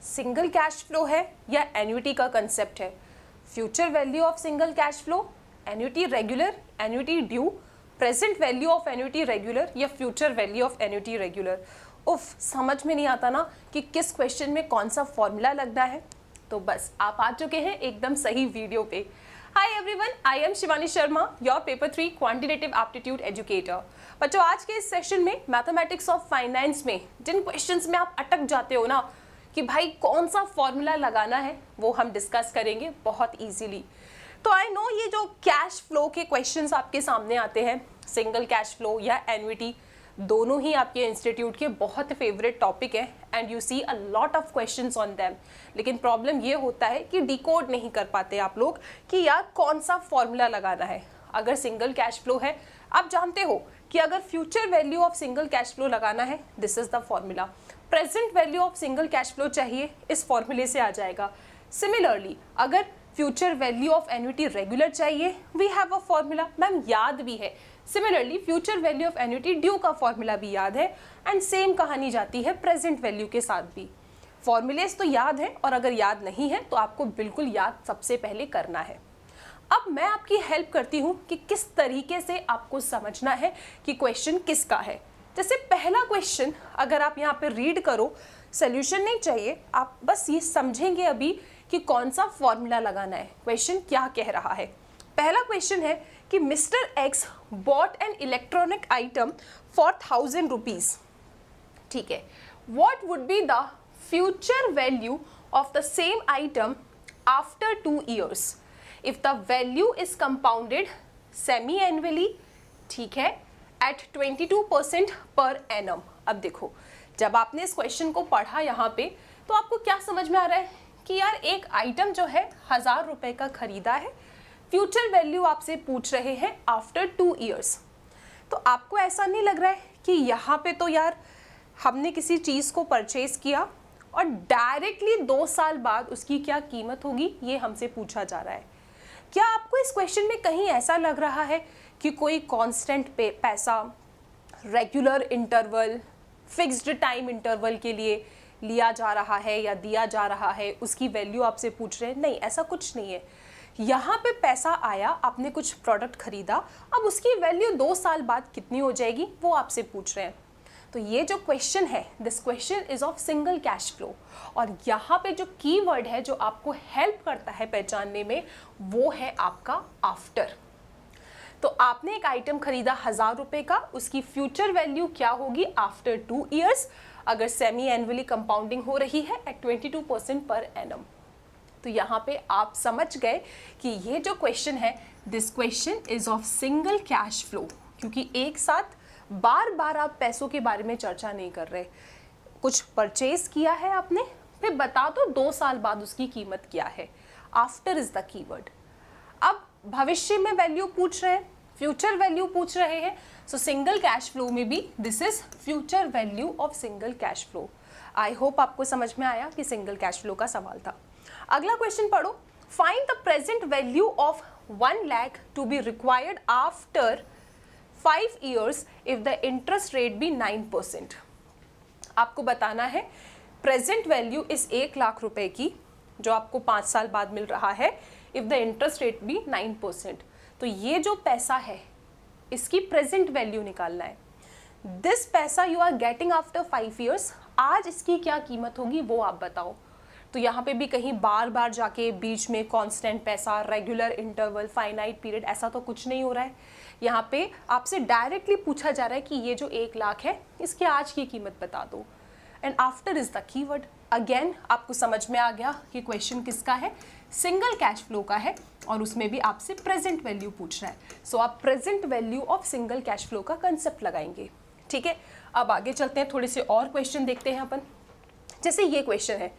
Single cash flow है या annuity का कंसेप्ट है? Future value of single cash flow, annuity regular, annuity due, present value of annuity regular या future value of annuity regular? उफ, समझ में नहीं आता ना कि किस क्वेश्चन में कौन सा फॉर्मूला लगना है। तो बस आप आ चुके हैं एकदम सही वीडियो पे। Hi everyone, I am Shivani Sharma, your paper 3 quantitative aptitude educator. बच्चों, आज के इस सेशन में मैथमेटिक्स ऑफ फाइनेंस में जिन क्वेश्चंस में आप अटक जाते हो ना कि भाई कौन सा फॉर्मूला लगाना है, वो हम डिस्कस करेंगे बहुत इजीली। तो आई नो ये जो कैश फ्लो के क्वेश्चंस आपके सामने आते हैं, सिंगल कैश फ्लो या एन्युटी, दोनों ही आपके इंस्टीट्यूट के बहुत फेवरेट टॉपिक है and you see a lot of questions on them. लेकिन प्रॉब्लम ये होता है कि डिकोड नहीं कर पाते आप लोग कि यार कौन सा फॉर्मूला लगाना है। अगर सिंगल कैश फ्लो है, आप जानते हो कि अगर future value of single cash flow लगाना है, this is the formula. Present value of single cash flow चाहिए, इस फॉर्मूले से आ जाएगा। सिमिलरली अगर future value of annuity regular चाहिए, we have a formula, ma'am याद भी है। Similarly future value of annuity due का फॉर्मूला भी याद है एंड सेम कहानी जाती है प्रेजेंट वैल्यू के साथ भी। फॉर्मूलेस तो याद है और अगर याद नहीं है तो आपको बिल्कुल याद सबसे पहले करना है। अब मैं आपकी हेल्प करती हूँ कि किस तरीके से आपको समझना है कि क्वेश्चन किसका है। जैसे पहला क्वेश्चन अगर आप यहाँ पे रीड करो, सोल्यूशन नहीं चाहिए, आप बस ये समझेंगे अभी कि कौन सा फॉर्मूला लगाना है, क्वेश्चन क्या कह रहा है। पहला क्वेश्चन है कि mister x bot an electronic item for 1000 rupees. ठीक है, what would be the future value of the same item after 2 years if the value is compounded semi annually, ठीक है, एट 22% पर एनम। अब देखो, जब आपने इस क्वेश्चन को पढ़ा यहाँ पे तो आपको क्या समझ में आ रहा है कि यार एक आइटम जो है 1000 रुपए का खरीदा है, फ्यूचर वैल्यू आपसे पूछ रहे हैं आफ्टर 2 years। तो आपको ऐसा नहीं लग रहा है कि यहाँ पे तो यार हमने किसी चीज़ को परचेज किया और डायरेक्टली 2 साल बाद उसकी क्या कीमत होगी ये हमसे पूछा जा रहा है। क्या आपको इस क्वेश्चन में कहीं ऐसा लग रहा है कि कोई कांस्टेंट पैसा regular interval, fixed time interval के लिए लिया जा रहा है या दिया जा रहा है, उसकी वैल्यू आपसे पूछ रहे हैं? नहीं, ऐसा कुछ नहीं है। यहाँ पे पैसा आया, आपने कुछ प्रोडक्ट खरीदा, अब उसकी वैल्यू 2 साल बाद कितनी हो जाएगी वो आपसे पूछ रहे हैं। तो ये जो क्वेश्चन है, this question is of single cash flow, और यहाँ पे जो कीवर्ड है जो आपको हेल्प करता है पहचानने में, वो है आपका आफ्टर। तो आपने एक आइटम खरीदा 1000 रुपए का, उसकी फ्यूचर वैल्यू क्या होगी आफ्टर 2 years अगर सेमी एनुअली कंपाउंडिंग हो रही है एट 22% पर एनम। तो यहाँ पे आप समझ गए कि ये जो क्वेश्चन है, this question is of single cash flow, क्योंकि एक साथ बार बार आप पैसों के बारे में चर्चा नहीं कर रहे। कुछ परचेज किया है आपने, फिर बता दो 2 साल बाद उसकी कीमत क्या है। After is the keyword. अब भविष्य में वैल्यू पूछ रहे हैं, फ्यूचर वैल्यू पूछ रहे हैं, सो सिंगल कैश फ्लो में भी this is future value of single cash flow. I hope आपको समझ में आया कि सिंगल कैश फ्लो का सवाल था। अगला क्वेश्चन पढ़ो, find the present value of 1 lakh to be required after 5 years if the interest rate be 9%। आपको बताना है प्रेजेंट वैल्यू इस 1 लाख रुपए की जो आपको 5 साल बाद मिल रहा है, if the interest rate be 9%। तो ये जो पैसा है इसकी प्रेजेंट वैल्यू निकालना है। दिस पैसा you are getting after 5 years, आज इसकी क्या कीमत होगी वो आप बताओ। तो यहाँ पे भी कहीं बार बार जाके बीच में कांस्टेंट पैसा, रेगुलर इंटरवल, फाइनाइट पीरियड, ऐसा तो कुछ नहीं हो रहा है। यहाँ पे आपसे डायरेक्टली पूछा जा रहा है कि ये जो 1 लाख है इसकी आज की कीमत बता दो, and after is the keyword. Again आपको समझ में आ गया कि क्वेश्चन किसका है, सिंगल कैश फ्लो का है, और उसमें भी आपसे प्रेजेंट वैल्यू पूछ रहा है। सो आप present value of single cash flow का कंसेप्ट लगाएंगे। ठीक है, अब आगे चलते हैं, थोड़े से और क्वेश्चन देखते हैं अपन। जैसे ये क्वेश्चन है,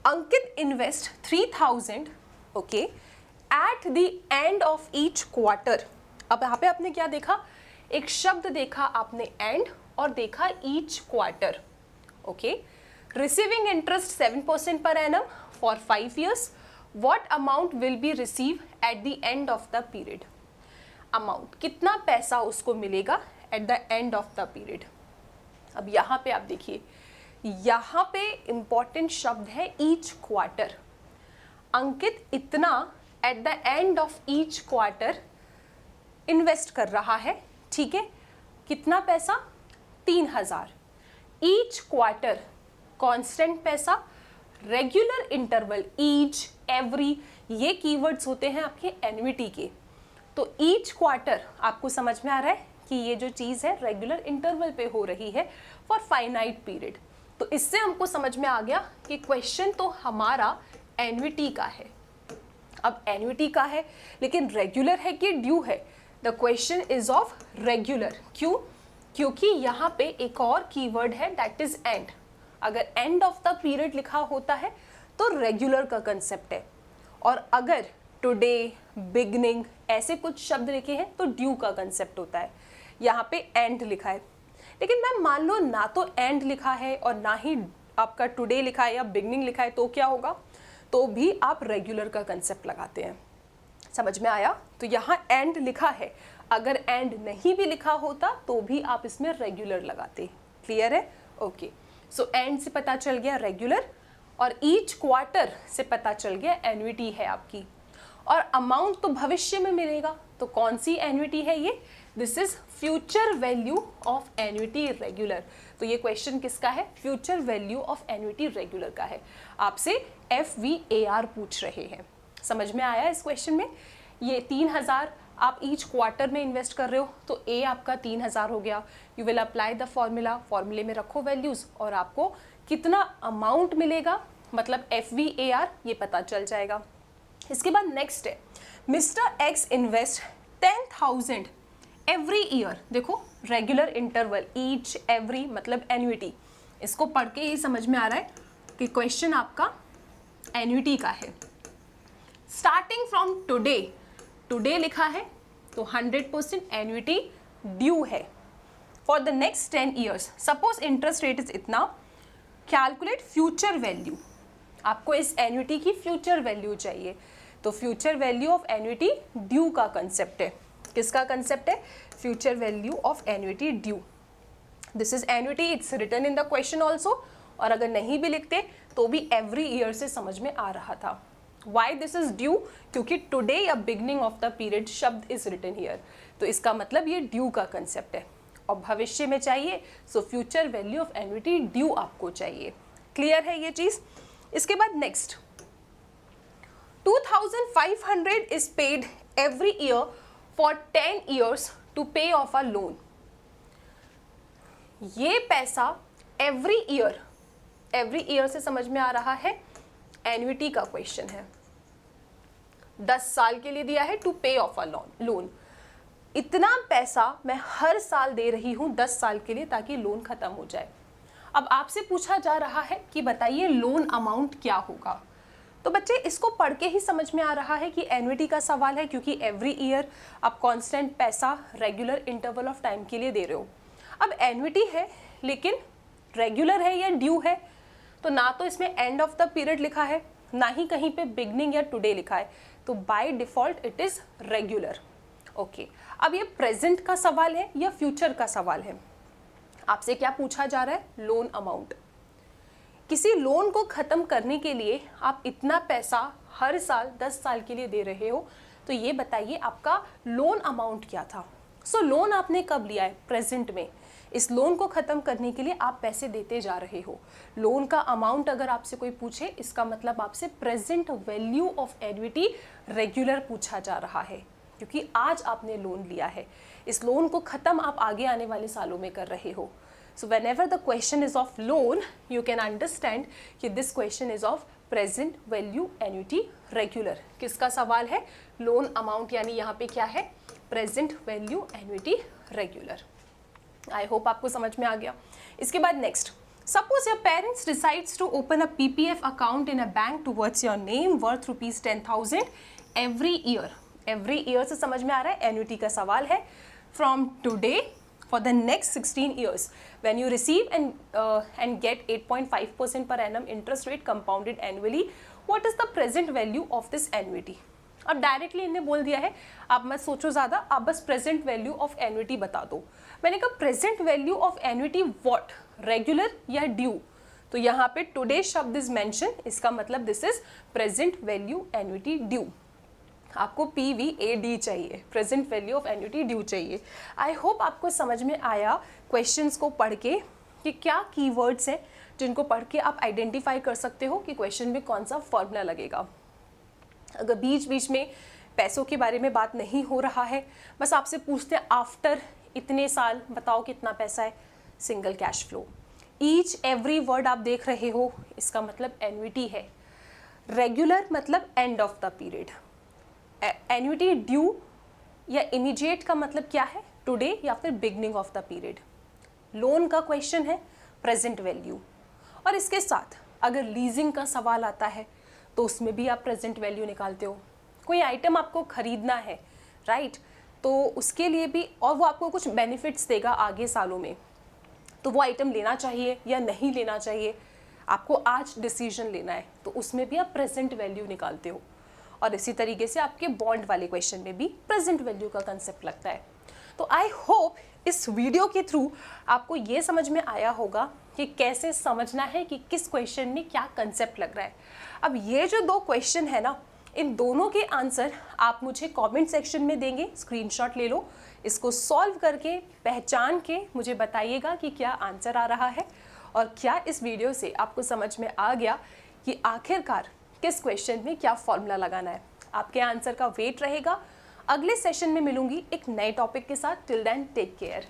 Ankit invest 3000 okay at the end of each quarter. अब यहाँ पे आपने क्या देखा, एक शब्द देखा आपने एंड, और देखा each quarter. Okay, receiving interest 7% per annum for 5 years, what amount will be receive at the end of the period. Amount, कितना पैसा उसको मिलेगा eight the end of the period. अब यहाँ पे आप देखिए यहाँ पे इंपॉर्टेंट शब्द है ईच क्वार्टर। अंकित इतना at the end of each quarter invest कर रहा है, ठीक है। कितना पैसा? 3000। ईच क्वार्टर कांस्टेंट पैसा, रेगुलर इंटरवल ईच, एवरी, ये कीवर्ड्स होते हैं आपके एन्युटी के। तो ईच क्वार्टर आपको समझ में आ रहा है कि ये जो चीज़ है रेगुलर इंटरवल पे हो रही है फॉर फाइनाइट पीरियड। तो इससे हमको समझ में आ गया कि क्वेश्चन तो हमारा एन्युटी का है। अब एन्युटी का है लेकिन रेगुलर है कि ड्यू है? The question is of regular. क्यों? क्योंकि यहाँ पे एक और कीवर्ड है दैट इज एंड। अगर एंड ऑफ द पीरियड लिखा होता है तो रेगुलर का कंसेप्ट है, और अगर टुडे, बिगनिंग ऐसे कुछ शब्द लिखे हैं तो ड्यू का कंसेप्ट होता है। यहाँ पे एंड लिखा है, लेकिन मैम मान लो ना तो एंड लिखा है और ना ही आपका टुडे लिखा है या बिगनिंग लिखा है, तो क्या होगा? तो भी आप रेगुलर का कंसेप्ट लगाते हैं। समझ में आया? तो यहाँ एंड लिखा है, अगर एंड नहीं भी लिखा होता तो भी आप इसमें रेगुलर लगाते। क्लियर है? ओके। सो एंड से पता चल गया रेगुलर, और ईच क्वार्टर से पता चल गया एन्युटी है आपकी। और अमाउंट तो भविष्य में मिलेगा, तो कौन सी एन्युटी है ये? This is future value of annuity regular. तो ये क्वेश्चन किसका है? Future value of annuity regular का है। आपसे FVAR पूछ रहे हैं। समझ में आया इस क्वेश्चन में? ये 3000 आप ईच क्वार्टर में इन्वेस्ट कर रहे हो, तो ए आपका 3000 हो गया। You will apply the formula, फॉर्मूले में रखो वैल्यूज और आपको कितना अमाउंट मिलेगा, मतलब FVAR, ये पता चल जाएगा। इसके बाद नेक्स्ट है mister x invest 10,000 every year. देखो रेगुलर इंटरवल ईच, एवरी मतलब एन्युटी। इसको पढ़ के ही समझ में आ रहा है कि क्वेश्चन आपका एन्युटी का है। स्टार्टिंग फ्रॉम टुडे, टुडे लिखा है तो 100% एन्युटी ड्यू है for the next 10 years. Suppose interest rate is इतना, कैलकुलेट फ्यूचर वैल्यू। आपको इस एन्युटी की फ्यूचर वैल्यू चाहिए, तो future value of annuity due का कंसेप्ट है। किसका कंसेप्ट है? Future value of annuity due. This is annuity, it's written in the question also, और अगर नहीं भी लिखते तो भी एवरी ईयर से समझ में आ रहा था। Why this is due? क्योंकि टुडे या बिगनिंग ऑफ द पीरियड शब्द इज रिटन हियर, तो इसका मतलब ये ड्यू का कंसेप्ट है। और भविष्य में चाहिए, so future value of annuity due आपको चाहिए। क्लियर है ये चीज? इसके बाद next 2500 is paid every year for 10 years to pay off a loan. ये पैसा एवरी ईयर से समझ में आ रहा है, एन्युटी का क्वेश्चन है। 10 साल के लिए दिया है to pay off a loan. इतना पैसा मैं हर साल दे रही हूं 10 साल के लिए ताकि लोन खत्म हो जाए। अब आपसे पूछा जा रहा है कि बताइए लोन अमाउंट क्या होगा। तो बच्चे इसको पढ़ के ही समझ में आ रहा है कि एन्युटी का सवाल है, क्योंकि एवरी ईयर आप कांस्टेंट पैसा रेगुलर इंटरवल ऑफ टाइम के लिए दे रहे हो। अब एन्युटी है लेकिन रेगुलर है या ड्यू है, तो ना तो इसमें एंड ऑफ द पीरियड लिखा है, ना ही कहीं पे बिगनिंग या टुडे लिखा है, तो by default it is regular. Okay, अब ये प्रेजेंट का सवाल है या फ्यूचर का सवाल है? आपसे क्या पूछा जा रहा है? Loan amount. किसी लोन को खत्म करने के लिए आप इतना पैसा हर साल 10 साल के लिए दे रहे हो, तो ये बताइए आपका लोन अमाउंट क्या था। सो लोन आपने कब लिया है? प्रेजेंट में। इस लोन को खत्म करने के लिए आप पैसे देते जा रहे हो। लोन का अमाउंट अगर आपसे कोई पूछे, इसका मतलब आपसे present value of annuity regular पूछा जा रहा है, क्योंकि आज आपने लोन लिया है। इस लोन को खत्म आप आगे आने वाले सालों में कर रहे हो। So whenever the question is of loan, you can understand कि this question is of present value annuity regular। किसका सवाल है? लोन अमाउंट, यानी यहाँ पे क्या है? present value annuity regular। I hope आपको समझ में आ गया। इसके बाद next, suppose your parents decides to open a PPF account in a bank towards your name worth rupees 10,000 every year। every year से समझ में आ रहा है, एन्युटी का सवाल है। from today for the next 16 years when you receive and get 8.5% per annum interest rate compounded annually, what is the present value of this annuity? अब directly इन्हें बोल दिया है, आप मत सोचो ज़्यादा, आप बस प्रेजेंट वैल्यू ऑफ एन्युटी बता दो। मैंने कहा present value of annuity what, regular या ड्यू? तो यहाँ पे टुडे शब्द इज मेंशन, इसका मतलब this is present value annuity due. आपको PVAD चाहिए, present value of annuity due चाहिए। आई होप आपको समझ में आया क्वेश्चंस को पढ़ के कि क्या कीवर्ड्स हैं जिनको पढ़ के आप आइडेंटिफाई कर सकते हो कि क्वेश्चन में कौन सा फॉर्मूला लगेगा। अगर बीच बीच में पैसों के बारे में बात नहीं हो रहा है, बस आपसे पूछते हैं आफ्टर इतने साल बताओ कितना पैसा है, single cash flow. Each every word आप देख रहे हो, इसका मतलब एन्युटी है। रेगुलर मतलब end of the period. Annuity due या इमीडिएट का मतलब क्या है, टुडे या फिर beginning of the period. Loan का क्वेश्चन है प्रेजेंट वैल्यू। और इसके साथ अगर लीजिंग का सवाल आता है तो उसमें भी आप प्रेजेंट वैल्यू निकालते हो। कोई आइटम आपको खरीदना है, राइट, तो उसके लिए भी, और वो आपको कुछ बेनिफिट्स देगा आगे सालों में, तो वो आइटम लेना चाहिए या नहीं लेना चाहिए, आपको आज डिसीजन लेना है, तो उसमें भी आप प्रेजेंट वैल्यू निकालते हो। और इसी तरीके से आपके बॉन्ड वाले क्वेश्चन में भी प्रेजेंट वैल्यू का कंसेप्ट लगता है। तो आई होप इस वीडियो के थ्रू आपको ये समझ में आया होगा कि कैसे समझना है कि किस क्वेश्चन में क्या कंसेप्ट लग रहा है। अब ये जो दो क्वेश्चन है ना, इन दोनों के आंसर आप मुझे कमेंट सेक्शन में देंगे, स्क्रीनशॉट ले लो, इसको सॉल्व करके पहचान के मुझे बताइएगा कि क्या आंसर आ रहा है और क्या इस वीडियो से आपको समझ में आ गया कि आखिरकार किस क्वेश्चन में क्या फॉर्मूला लगाना है। आपके आंसर का वेट रहेगा। अगले सेशन में मिलूंगी एक नए टॉपिक के साथ। Till then take care.